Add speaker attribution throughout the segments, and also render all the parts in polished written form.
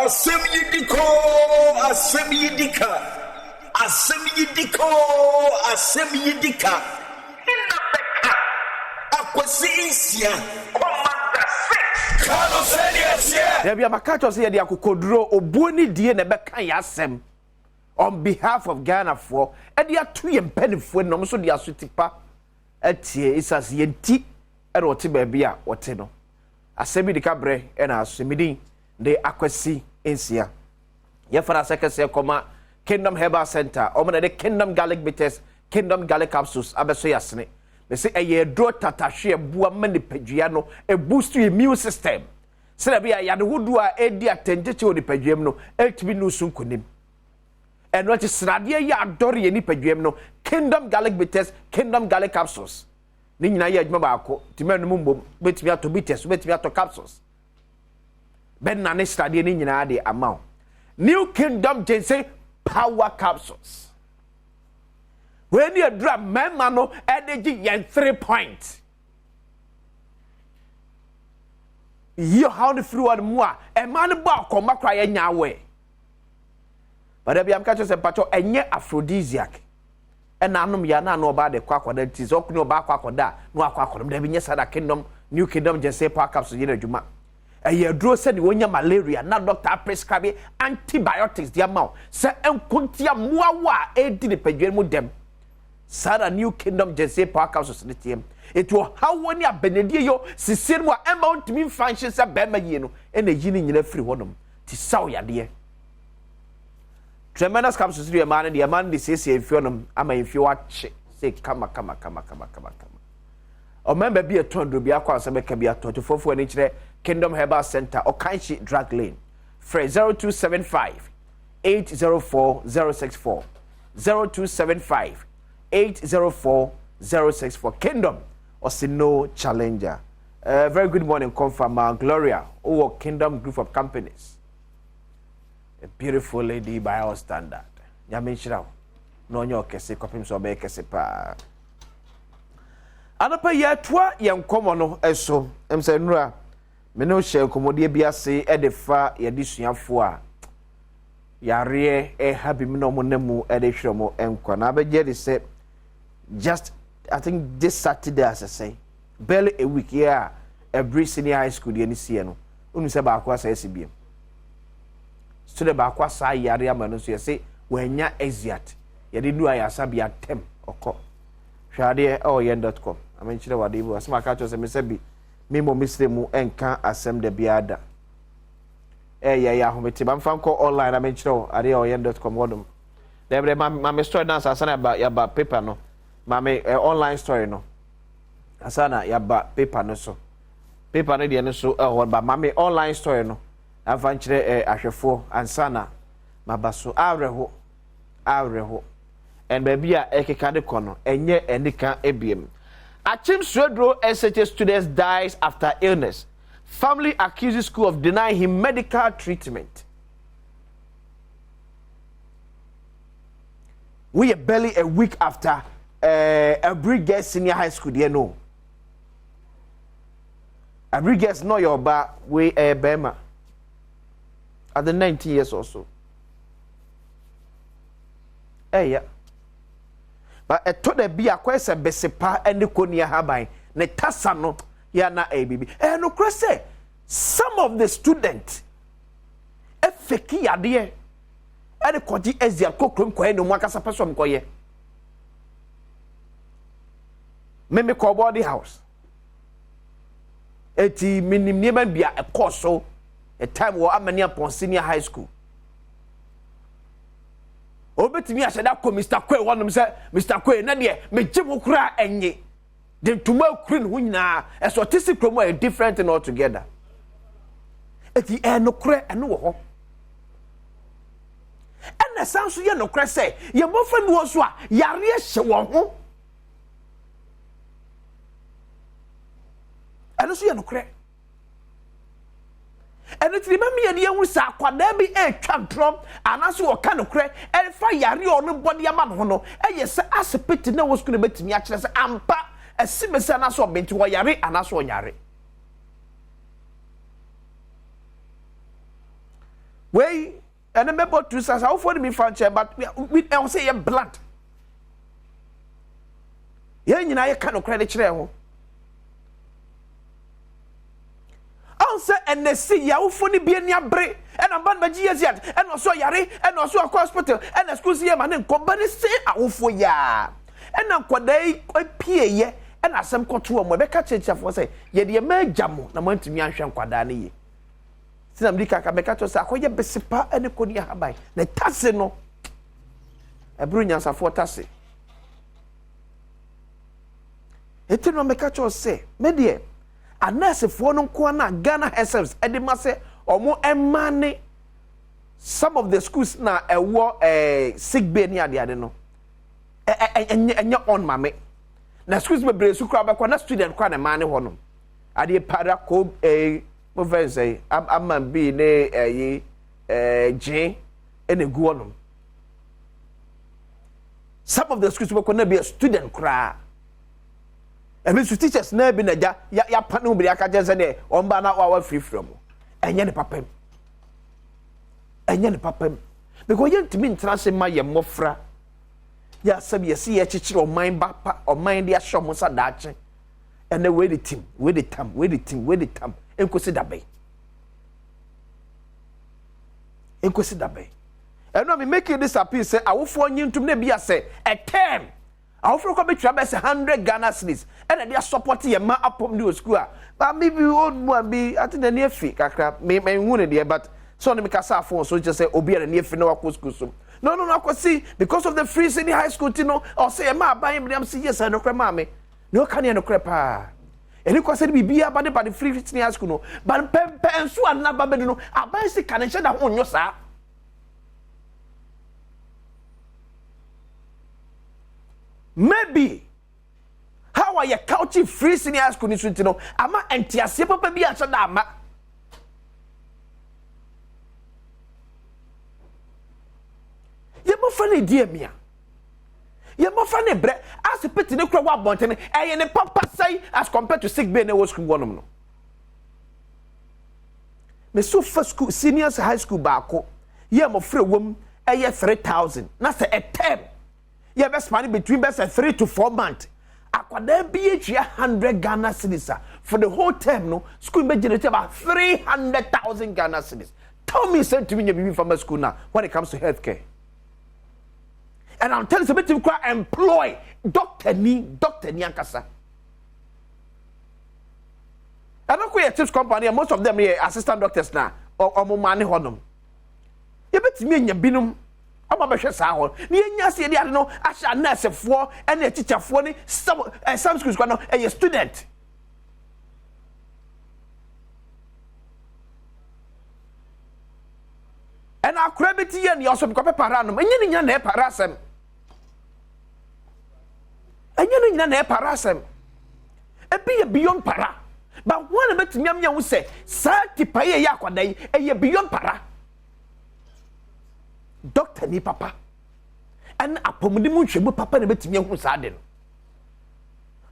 Speaker 1: Asem Yi Di Ka, Asem Yi Di Ka, Asem Yi Di Ka, Asem Yi Di Ka. Inabeka, akwasi insia, komanda se. Kano seniasia.
Speaker 2: There be a makacho say the akokodro obuoni die na beka yasem. On behalf of Ghana for, and they are 2 years pennyful, no so they are sutipa. Etie isas yenti, and what baby are what no. Asem Yi Di Ka bre, and Asem de akwasi insia. Yefana second say koma Kingdom Herbal Center, omana de Kingdom Garlic Bitters, Kingdom Garlic Capsules, abeso yasne. They say a year draw tatashe bua mani pegiano, a boost to immune system. Selabia yadu wudua edi attention to the pegium no, eltimi no sun kunim. And what is Radia ya adore any pegium no, Kingdom Garlic Bitters, Kingdom Garlic Capsules. Nina ya mabako, Timanumbo, bet me to bitters, bet me to capsules. Ben nane study in the amount. New Kingdom Jensen Power Capsules. When you drop memano, energy and 3 points. You how the fluid more, a man about come back in your way. But I am catching a patch and yet aphrodisiac. And I know you know about the quack that is open about quack or that, no quack on the Vinyasa Kingdom, New Kingdom Jensen Power Capsules in a Juma. A year draw said when you malaria, not doctor prescribe antibiotics, the amount. Say, and kuntia muawa, a did the pejemu dem. Sada New Kingdom Jesse Power Capsules in the team. It will how when ya Benedio, Sisirwa amount to mean functions at Bema Yeno, and a yin in every one of them. Tisau ya dear. Tremendous capsules to your man, and the man says, if you am if you watch, say, come. Or member be a ton to be a cross and can be a 24 for each Kingdom Herbal Center or Kanshi Drug Lane. Frey 0275 804 064 0275 804 064 Kingdom or Sino Challenger. Very good morning, come from Gloria or Kingdom Group of Companies. A beautiful lady by our standard. Yamishra. No nyoke se kopim so be kese pa. Anapa ya twa yem komo no eso emse nura me no hye komodie biase edefa ye disuafo a yare happy me no monemu ede hwemo enkwa na abeje de say just I think this Saturday as I say barely a week here every senior high school de ni sie no unu se ba akwa sa SBM student ba akwa sa yare amano so ye say wanya exiat ye de du ayasa bia tem okọ hwade oyen.com amenchire wadibu asema ka chose mesebi memo misremu enka asem de biada ya hometi bamfanko online amenchire ade oyen.com wodum debre ma story dance asana ba paper no ma online story no asana ya ba paper no so paper no de no so ba ma online story no afanchire ahwefo ansana mabaso awreho and baby a ekeka de kono enye enika ebiem. Achim Swedro SHS students dies after illness. Family accuses school of denying him medical treatment. We are barely a week after every guest senior high school, you know. Every guest know your ba we Bema at the 19 years or so. Yeah. But a to the be a question besepa and the konia habai ne tasa no ya na abibi no krese some of the students e feki ade e de koji ezia kokrom kwa no mwakasa person koye me ko body house eti minim niema bia e course so a time wo amani upon senior high school obetimi a sheda ko Mr. Kwe wonum se Mr. Kwe na de me gyimu kura enye de tuma kuri no nyina eso tisi kromo are different and all together eti no kura eno wo ho ena sanso ye no kura se ye bofa mi wo so a yare hye wo ho eno so ye no kura and it's remember the young sa kwada bi e twantrom anaso wo ka no kre e fa yare ono body ama no no e ye se asepeti na wo school betimi a kire se ampa esibese anaso benti wo yare anaso nyare wey and member to say how for me fan chair but we say you blunt ye nyina ye ka no credit kire ho on say NSC ya wo fo ni bi ani abre and am ban GS yet and also yare and also a hospital and school see man nko ba ni say awofo ya and akwadai pie ye and asem koto mo be ka chechafo say ye de ma agamo na mantumi ahwe nkwada ne ye sinam di ka be ka to say akoye besepa ene koni haban na tase no ebru nyansafo tase eti no me ka to say me de anasefo no nko na Ghana herself edi ma say omo emane some of the schools na ewo sick bay ni ade no enya on mame na schools be bre su kra be kwa na student kwa na mane ho no ade para ko mo ven say am bi ne J ene gu no some of the schools be kwa na be a student kra ebe su teachers na bi na ya panu bi aka je say de on ba na wa free from enye ne papam because you ntimi ntrase ma ye mofra ya sabi yesi ye chichire oman ba pa oman de ahwo mo sa daache and the way the team enkosi dabe and no me make this appeal say awofo nyintum na bia say a term awofo ko betwa be say 100 Ghana cedis and they support ye ma apom the school but maybe old one be at the near fee kakra me hu there but so na me kasa phone so just say obi na near fee na wako school so no see because of the free city high school tino or say ma ban me am see yes no kra ma me no kan ye no kra pa eni ko say bibia ba the free city high school no but pempe so na ba be no aban si kan che da ho nyo sa maybe how are you couching free senior school ni so ama entiase papa bi a che da ama ye mo fa ne die mia ye mo fa ne bre as peti ne kura wa bonten e ne papa say as compared to sick bay na school wonom no me so first school seniors high school baako ye mo free wom e ye 3000 na say a term ye be span between be say 3 to 4 months akwada bi etwa 100 Ghana cedis for the whole term no school be generate about 300,000 Ghana cedis. Tell me send to me you from school now when it comes to healthcare. And I'm telling you to employ doctor ni ankasa. I don't quit a tips company, most of them are assistant doctors now or more money honum. You bet me in your binum. I'm a best sour. Near Yassi, I don't know, I shall nurse a 4 and a teacher for some schools and a student. And our gravity and you also become a paranum, and you need a parasem. And you need a parasem. And be a beyond para. But one of the men will say, Sati pay a yakwa day, and you're beyond para. Doctor ni papa and apomudi mu hwemu papa na betimi hu saade no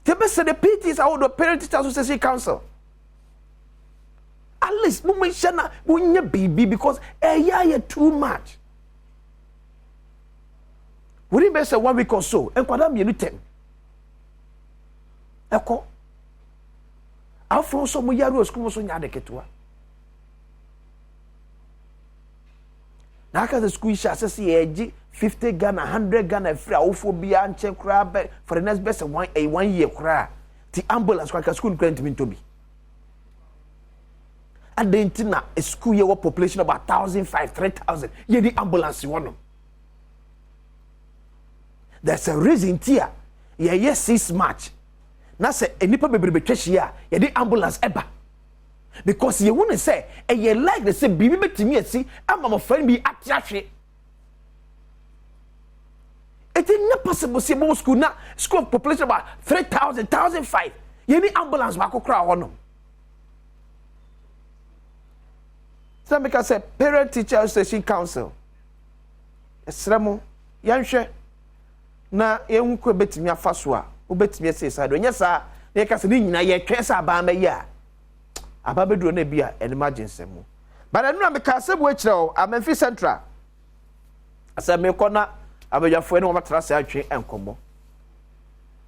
Speaker 2: tebe se the PTs are the parent teacher association council at least mu mention wonya bibi because yeah too much we be say 1 week or so enkwada me 10 eko afro so mu yaro school so nya de ketua na the school shall say 50 Ghana 100 Ghana free awofobia anche kra for the next best 1 year kra the ambulance kwa school grant me to be adentina a school year population about 1,500 3,000 ye the ambulance one there's a reason here ye 6 March na say enipa bebrebe twehia ye the ambulance eba because you want to say and you like to say bibi betimi asi ama mo friend bi atiahwe it is not possible say mo school na school population about 3,000 1,500 you need ambulance ba ko kra hono so make us say parent teacher association council esremo yanhwe na yenhu ko betimi afaso a obetimi say side onyesa na ye ka se ni nyina ye twesa ba ma ya ababeduro na bia emergency mu but anu na me ka asem we kire o Amemfi Central asem me kona abadwafo ne wo matara se atwe enkomo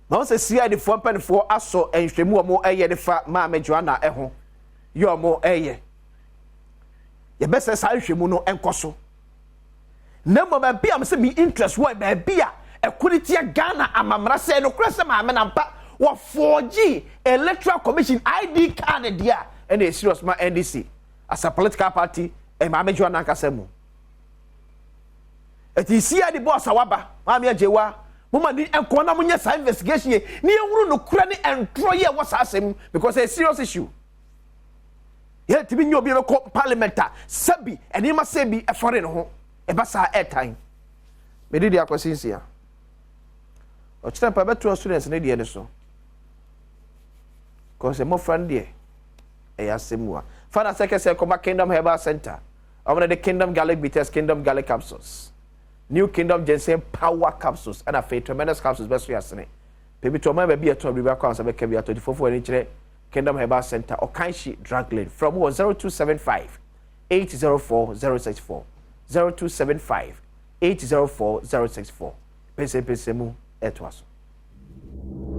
Speaker 2: ma wose CID fo mpanifo aso enhwemu omo eye de fa ma Joanna eho ye omo eye ye bese sa nhwemu no enkoso na mo ba bia me se me interest wo ba bia ekuritia Ghana amamra se no kura se ma me nampa wo 4G electoral commission ID card dia and a serious ma NDC as a political party e ma Joanna kasemu eti CID boss awaba ma me ajewa mama ni enko na munye sa investigation ye ni ehuru no kura ni entro ye was asem because a serious issue ye tibi nyo bi be parliament sabi eni ma sabi e foreign ho e ba sa airtime me di akwasinsia o chita pa beto students ne de so cause mo friend de e asemwa father secretary come Kingdom Herbal Center over the Kingdom Garlic Bitters, Kingdom Garlic Capsules, New Kingdom Ginseng Power Capsules, and a faith tremendous capsules best we are saying. Baby to my baby at Toby Accounts of a Kevia 24 inch Kingdom Herbal Center or Kanshi Drug Lane from 0275 804 064 0275 804 064. Pese mu etwaso.